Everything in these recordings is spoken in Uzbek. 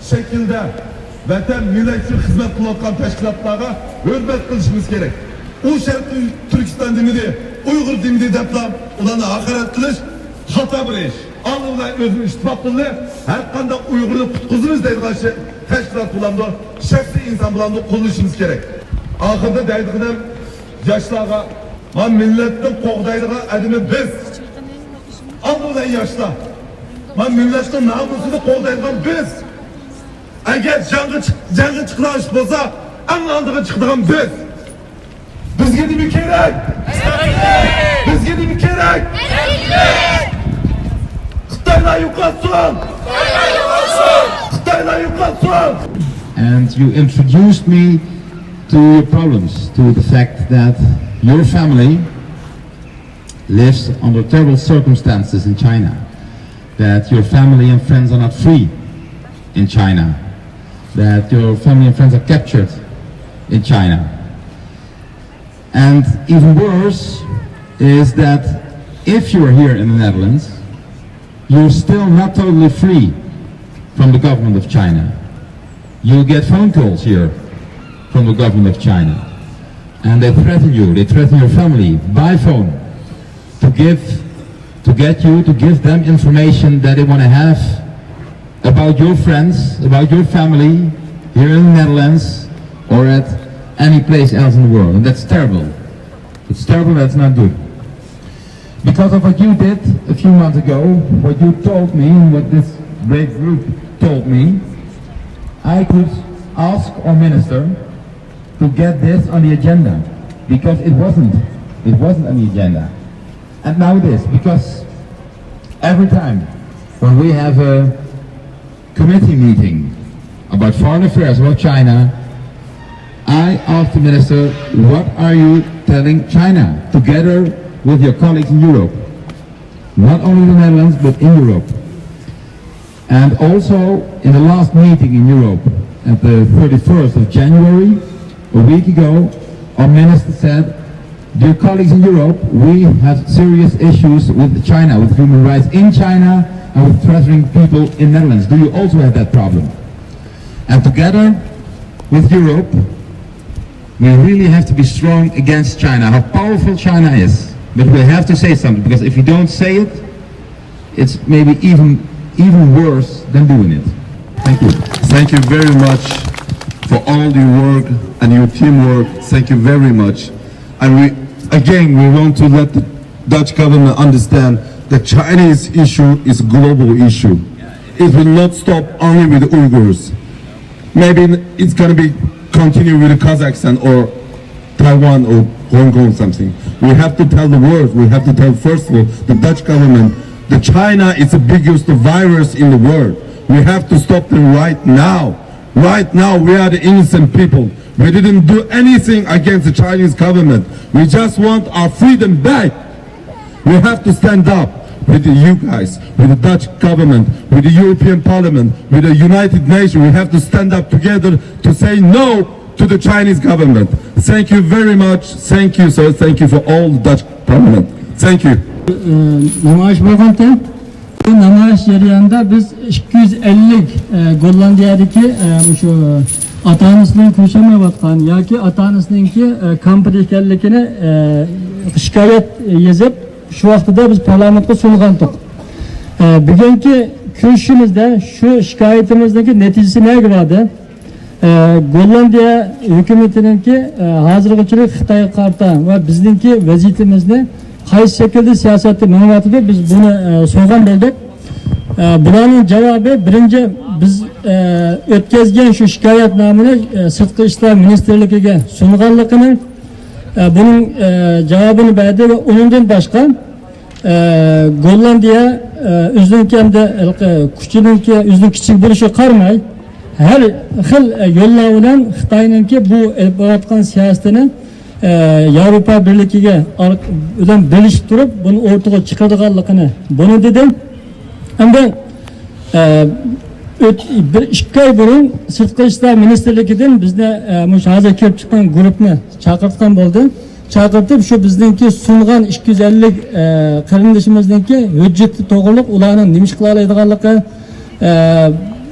şekilde vatan millet için hizmet kılan teşkilatlara hürmet kılışımız gerek. O şarkı Türkistan dinidi, Uygur dinidi deplam, ulanı hakaret kılış, hata bir iş. Anlılar özüm iştifaklılığı, her kanda Uygur'u kutkuzumuz değil karşı teşkilat bulandı, şefsi insan bulandı, kullanışımız gerek. Ahırda deydiğinem yaşlığa, man milletten kovdaydığa edimi biz. Anlılar yaşlı. Man milletten namusunu kovdaydıgan biz. Eğer jangı çıkılaş bolsa, anlandığı çıkıdığın biz. Bizge de bir kerek. Bizge de bir kerek. Xitaylar yuqalsın. Xitaylar yuqalsın. And you introduced me to your problems, to the fact that your family lives under terrible circumstances in China, that your family and friends are not free in China, that your family and friends are captured in China. And even worse is that if you are here in the Netherlands, you're still not totally free from the government of China. You'll get phone calls here from the government of China, and they threaten you, they threaten your family by phone to give them information that they want to have about your friends, about your family here in the Netherlands or at any place else in the world. And that's terrible. It's terrible, that's not good. Because of what you did a few months ago, what you told me, what this great group told me, I could ask our minister to get this on the agenda, because it wasn't on the agenda. And now it is, because every time when we have a committee meeting about foreign affairs, about China, I ask the minister, what are you telling China, together with your colleagues in Europe? Not only in the Netherlands, but in Europe. And also, in the last meeting in Europe, at the 31st of January, a week ago, our minister said, dear colleagues in Europe, we have serious issues with China, with human rights in China, and with threatening people in the Netherlands. Do you also have that problem? And together with Europe, we really have to be strong against China, how powerful China is. But we have to say something, because if you don't say it, it's maybe even worse than doing it. Thank you. Thank you very much for all your work and your teamwork. Thank you very much. And we want to let the Dutch government understand the Chinese issue is a global issue. It will not stop only with the Uyghurs. Maybe it's going to be continue with Kazakhstan or Taiwan or Hong Kong something. We have to tell the world, we have to tell first of all the Dutch government that China is the biggest virus in the world. We have to stop them right now. Right now we are the innocent people. We didn't do anything against the Chinese government. We just want our freedom back. We have to stand up with you guys, with the Dutch government, with the European Parliament, with the United Nations. We have to stand up together to say no to the Chinese government. Thank you very much. Thank you, sir. Thank you for all the Dutch Parliament. Thank you. Namayiş bo'lganda, bu namayiş jarayonida biz 250 Gollandiyadagi shu ota-onasining ko'rsamayotgan yoki ota-onasininki kampir ekanligini shikoyat yozib, shu vaqtida biz parlamentga sungandik. Bugungi ko'rishimizda shu shikoyatimizdagi natijasi nega bo'ladi? Gollandiya hukumatiningki hozirgacha Xitoyga qarta va bizningki vaziyatimizni qaysi şekilde siyaseti menfaatida biz bunu so'rgan bo'ldik. Bularning javobi birinchi biz o'tkazgan shu shikoyatnomani Sirtqi ishlar ministerligiga sunganligini, buning javobini berdi va undan boshqa Gollandiya o'zinkanda kuchiningki o'zining kichik bo'lishiga qaramay har xil yo'llar bilan Xitoyningki bu olib borayotgan siyosatini Avrupa Birliği'ne bilen birleşip durup bunu ortaya çıkardıqanligini bunu dedim. Ama ikki oy burun Sirtqi ishlar ministerligidan bizni hozir kelib chiqqan guruhni chaqirtgan bo'ldi. Chaqirtib shu bizningki sungan 250 qarindishimizningki hujjati to'g'riliq ularning nima qila oladiganligi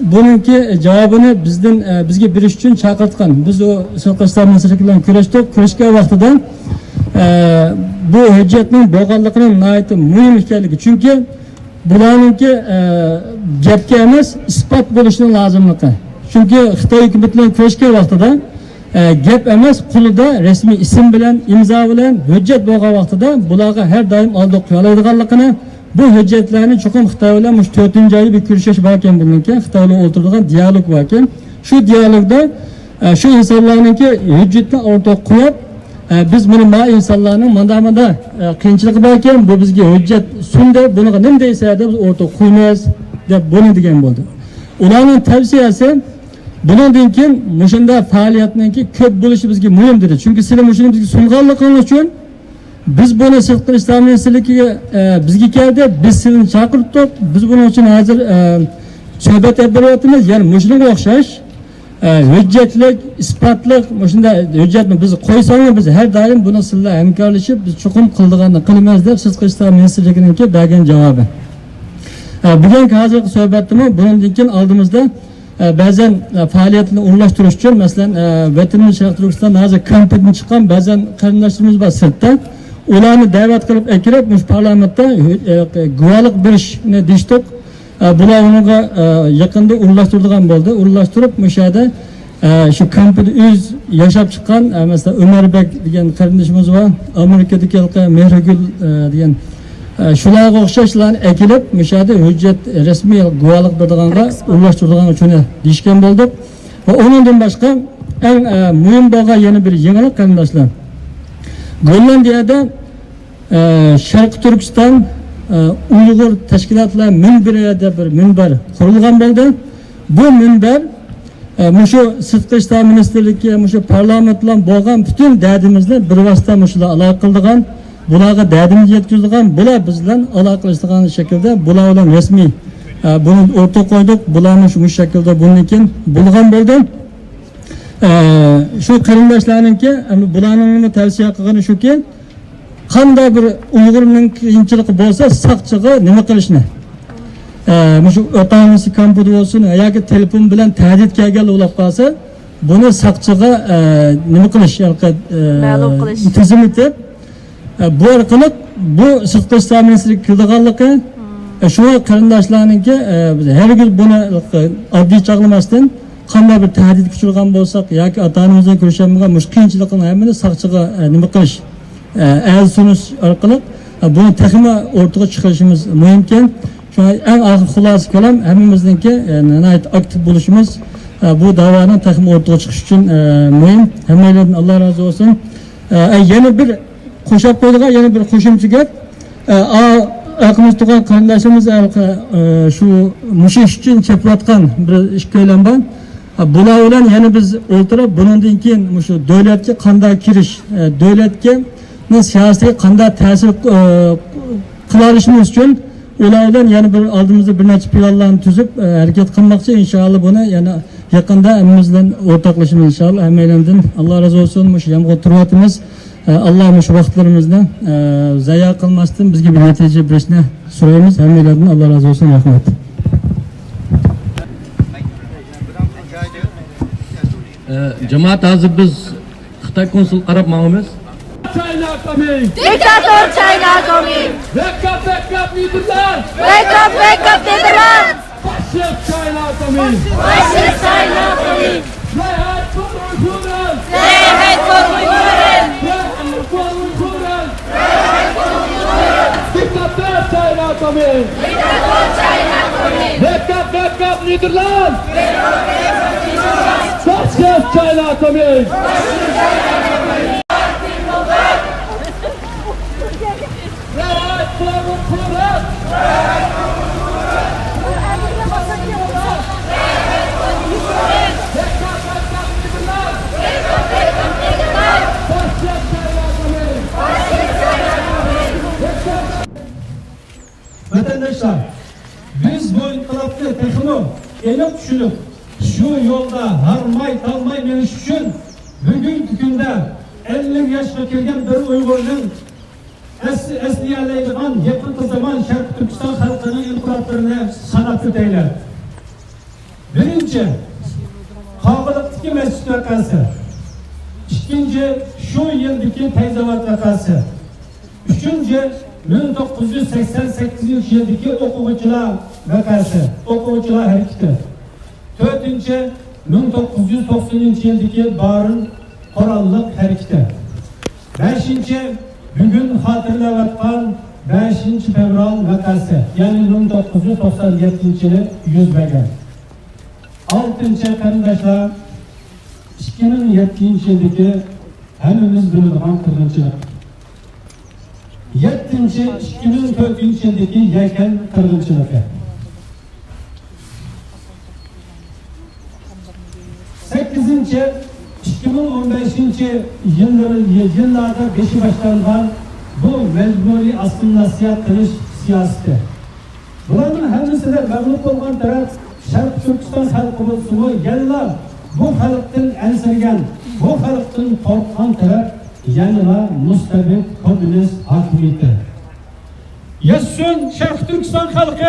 bununki cevabını bizge biriş için çağırtkan. Biz o sokaklar meselesiyle kuruşkan vaxtıda bu hüccetin boğallıkının nayeti mühim hikayelik. Çünkü bularınki gepke emas, ispat buluşunun lazımlıkı. Çünkü Xitay hükümetiyle kuruşkan vaxtıda gep emas, kuluda resmi isim bilen, imza bilen hüccet boğal vaxtıda bularga her daim aldı okuyalaydıganlıkını bu hüccetlerini çokum Xitay bilen 4. ayı bir kuruşuş varken bulunurken Xitay ile oturduğun diyalog varken şu diyalogda şu insanlarınki hüccetini ortaya koyup biz bunu ma insanlarının mandamada kıyınçılığı varken bu bizge hüccet sundu bunu nem deyse de biz ortaya koymayız de bunu diyen oldu. Ulanın tavsiyesi bunun dinkin muşunda faaliyetindeki köp buluşu bizge mühimdir. Çünkü sizin muşunda bizge sunganlıkın için biz bunu sırtkı İslamiyetçiliğe bizge geldi, biz sizin çağırttık, biz bunun için hazır söhbet ediyoruz. Yani muşuna okşaş, hüccetlik, ispatlık, muşunda hüccet mi bizi koysanız biz her daim buna sizle hemkarlaşıp biz çokum kıldığını kılmaz deyip sırtkı İslamiyetçiliğinin ki belgen cevabı. Bugünkü hazır söhbetimi bunun dinkin aldığımızda bazen faaliyetini uğurlaştırış için mesela ۋەتىنىمىز Türkistan hazır kampeden çıkan bazen karındaşlarımız var sırtta. Ularını davet kılıp ekirip müş parlamentta güvalık bir işini diştik. Bula onuga yakında uğurlaştırdıgan oldu. Uğurlaştırıp müşahede şu kampede üz yaşap çıkan mesela Ömer Bek diyen karındaşımız var. Amerika'daki Mehrigül diyen şularga okşaşlarını ekilip müşahede hüccet resmi güvalık berdiğanga uğurlaştırdıgan üçün dişken bulduk. Ve onundan başka en mühim bolgan yeni bir yenilik kardeşler. Gollandiyada Şarkı Türkistan Uygur teşkilatlar minberiyede bir minber kurulgan oldu. Bu minber muşu Sırtkı İşler Ministerliği, muşu parlamentla bolgan bütün derdimizle bir vasıta muşula alaka kıldıgan, bularga derdimiz yetkizdigan, bular bizden alakalıştıgan şekilde bular olan resmi bunu orta koyduk, bularmış bu şekilde bunun için bulgan oldu. Şu karındaşlarınki bularının tavsiye kılgını şu ki qanday bir Uyg'urning qiyinchiligi bo'lsa saqchiga nima qilishni shu ota-onasi kampida bo'lsin yoki telefon bilan tahdid kelgan ulab qolsa buni saqchiga nima qilish ma'lum qilish tizimlab bu orqali bu sirtqi ishlar ministrligi qildiganligi shu qarindoshlarningki har gal buni oddiy chaqlamasdan qanday bir tahdid kuchirgan bo'lsak yoki ota-onamizdan ko'rishamagan mush qiyinchilikni hammani saqchiga nima qilish el sunuş arkalık bunu takıma ortaya çıkarışımız mühimken şu an en ahir xulası kelam hemimizdeki nihayet aktif buluşumuz bu davanın takıma ortaya çıkış için mühim. Hemmelerden Allah razı olsun. Yeni bir koşap koyduğuna yeni bir koşumcu gel. Akımız tuğan kardeşimiz şu müşiş için çaplatkan bir iş köylem var. Buna olan yeni biz oturup bunun dinkin şu devletçi kanday kiriş devletke siyasi qanday ta'sir qilishimiz uchun ulardan yana bir oldimizda bir necha planlarni tuzib harakat qilmoqchi inshaalloh buni yana yaqinda hammamizdan o'rtoqlashamiz inshaalloh hammalardan Alloh razı olsun mush yomg'ir turyapmiz Alloh mush vaqtlarimizni zayo qilmasdan bizga bir natija berishni so'raymiz hammalardan Alloh razı olsun rahmat. Jamoat hozir biz Xitoy konsul qarab ma'lummiz. China coming! Dictator China coming! Wake up, Netherlands! Wake up, Netherlands! Fascist China coming! Fascist China coming! Say hi for Uyghurs! Say hi for Uyghurs! Dictator China coming! Dictator China coming! Wake up, Netherlands! Fascist China coming! Vatandaşlar, biz bu inkılaplı takımı elip düşünüp şu yolda harmay talmay meniş üçün bugünkü günde 50 yaşına kelgen bir Uygur'un esleyaleydiğen yakın zaman Şarkı Türkistan halkının inkılaplarını sanat öteyler. Birinci, Qag'iliqdagi masjid vakası. İkinci, şu yıldaki teyzevat vakası. Üçüncü, 1988 yıldaki o'quvchilar vakası, o'quvchilar hareketi. Dördüncü, 1990 yıldaki barın qoralliq hareketi. Beşinci, bugün hatırlayotgan 5 fevral vakası, yani 1997 yılı yüz bergan. Altıncı qarindoshlar, 2007 yıldaki hemimiz biladigan qirg'inchilik. Yettinchi, 2004 yıldaki yakın qirg'inchiligi. 8. 2015 yıllarda beşi başlangan bu mecburi asıl nasihat kılış siyaseti. Buların hemisi de mağlup olan taraf Şark Türkistan halkı olsun, yanılar bu halktan ensirgen, bu halktan korkan taraf yanılar mustabik komünist hakimiyeti. Yaşasın Şark Türkistan halkı!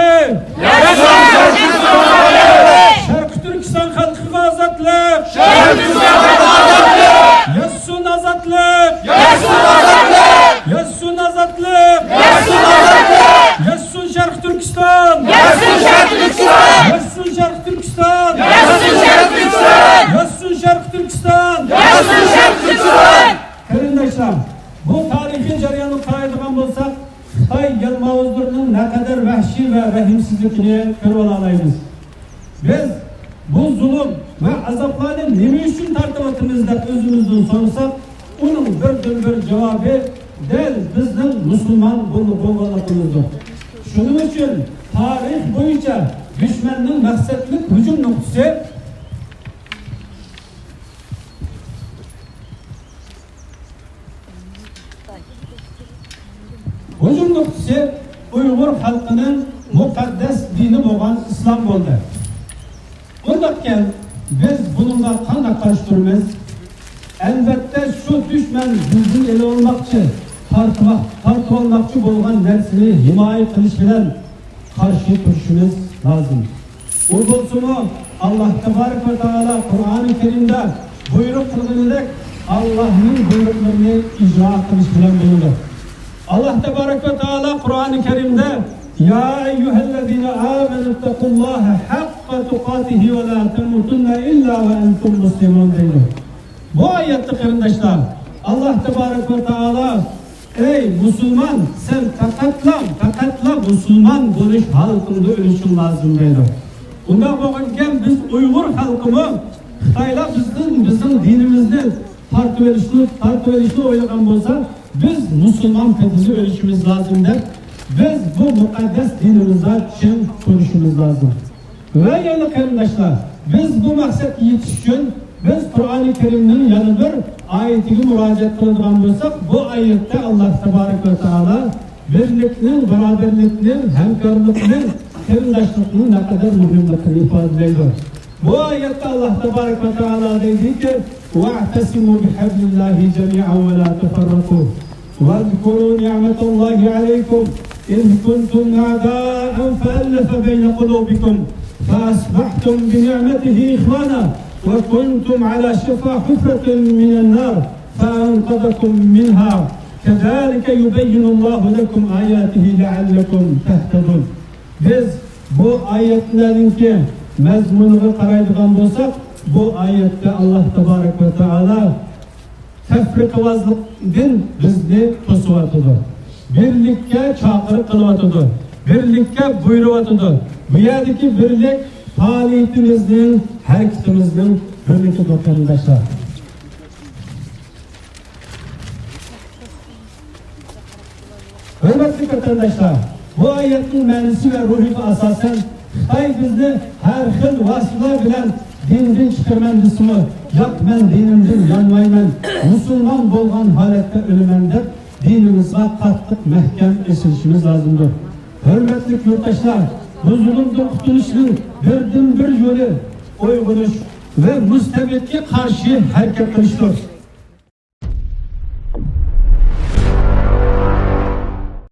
Yaşasın Şark Türkistan halkı! Şark Türkistan halkı azatlık! Şark Türkistan halkı azatlık! Yaşasın azatlık! Yaşasın azatlık! Yaşasın azatlık! Yaşasın azatlık! Yaşasın Şark Türkistan! Yaşasın Şark Türkistan! Yaşasın Şark Türkistan! Yaşasın Şark Türkistan! Yaşasın Şark Türkistan! Yaşasın Şark Türkistan! Qarindoshlar, bu tarixiy jarayonni qaraydigan bo'lsak, Xitoy yalmavuzlarining ne kadar vahshiy va rahimsizligini ko'rib olamiz. Biz bu zulm ve azaplarni nima uchun tortyapmiz deb o'zimizdan so'rasak, uning birdan-bir javobi del bizning musulmon bo'lganligimizdir. Shuning uchun tarix bo'yicha dushmanning maqsadli hujum nuqtasi hücum nuqtasi Uyg'ur xalqining muqaddas dini bo'lgan islom bo'ldi. Bundan biz bununla qanday qarshi turamiz? Albatta shu dushman bizni ele olmoqchi, tortib olmoqchi bo'lgan narsani himoya qilish bilan qarshi turishimiz lozim. U bo'lsa Alloh taborak va taolo Qur'oni Karimda buyruq qilganidek Allohning buyruqlarini ijro qilish bilan bo'ladi. Allah Tebarek ve Teala Kur'an-ı Kerim'de Ya eyyühellezine amenu ittakullaha hakka tukatihi ve la temutunna illa ve entum muslimun deydi. Bu ayette kardeşler Allah Tebarek ve Teala ey Müslüman sen fakatla Müslüman buluş halkında ölüşün lazım deydi. Bundan bugün biz Uygur halkımı Xitaylar bizim dinimizde tartı oylagan olsa biz Müslüman fethini ölçümüz lazım der. Biz bu mukaddes dinimize çin konuşmamız lazım. Ve yani kardeşler, biz bu maksat yetişkin, biz Kur'an-ı Kerim'in yanı bir ayetini müracaat kıldıran olsak, bu ayette Allah Tebarek ve Teala birlikinin, beraberlikinin, hemkarlıkının, kardeşlikinin ne kadar mühimlikini ifade ediyor. Bu ayette Allah Tebarek ve Teala dedi ki وَاَعْتَسِمُوا بِحَبْلِ اللّٰهِ جَمِيعًا وَلَا تَفَرَّقُوا وَاذْكُرُوا نِعْمَةَ اللّٰهِ عَلَيْكُمْ إِذْ كُنْتُمْ أَعْدَاءً فَأَلَّفَ بَيْنَ قُلُوبِكُمْ فَأَصْبَحْتُمْ بِنِعْمَتِهِ إِخْوَانًا وَكُنْتُمْ عَلَى شَفَا حُفْرَةٍ مِنَ النَّارِ فَأَنْقَذَكُمْ مِنْهَا كَذَلِكَ يُبَيِّنُ اللّٰهُ لَكُمْ آيَاتِهِ لَعَلَّكُمْ تَهْتَدُونَ. Biz bu ayetlerinki mezmununu qaraydigan bo'lsak, bu ayette Allah Tebarek ve Teala tefrikavazlıktan bizni to'sivatıdır. Birlikka chaqiriq qilyaptidir. Birlikka buyuryaptidir. Bu yerdagi birlik faoliyatimizning, harakatimizning birligidir qarindoshlar. Hurmatli qarindoshlar, bu oyatning ma'nosi va ruhiga asosan Xitoy bizni har xil vositalar bilan dinden çıkarman desimi, yok ben dinimden yanmayman, Müslüman bolgan halette ölümen deb dinimizge qattiq mahkam esilishimiz lazımdır. Hürmetli yurttaşlar, bu zulümden qutuluşning birdan bir yolu uyg'onish ve müstebitga qarshi harakat qilishdir.